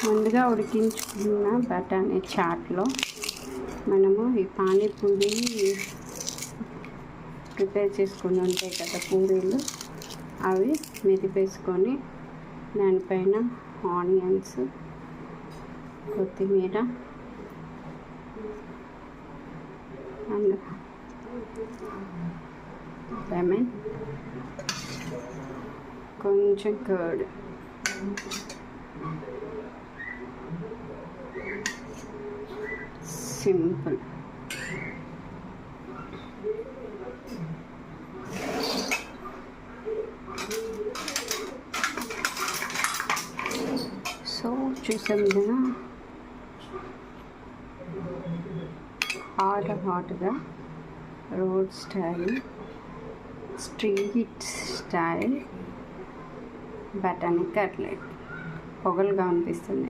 ముందుగా ఉడికించుకున్న బఠానీ చాట్లో మనము ఈ పానీపూరి ప్రిపేర్ చేసుకుని ఉంటాయి కదా పూరీలు, అవి మెదిపేసుకొని దానిపైన ఆనియన్స్, కొత్తిమీర అండ్ లెమన్, కొంచెం కర్డ్, సింపుల్. సో చూసాం కదా, హాట్గా రోడ్ స్టైల్, స్ట్రీట్ స్టైల్ బఠానీ కట్లెట్ పొగలుగా అనిపిస్తుంది.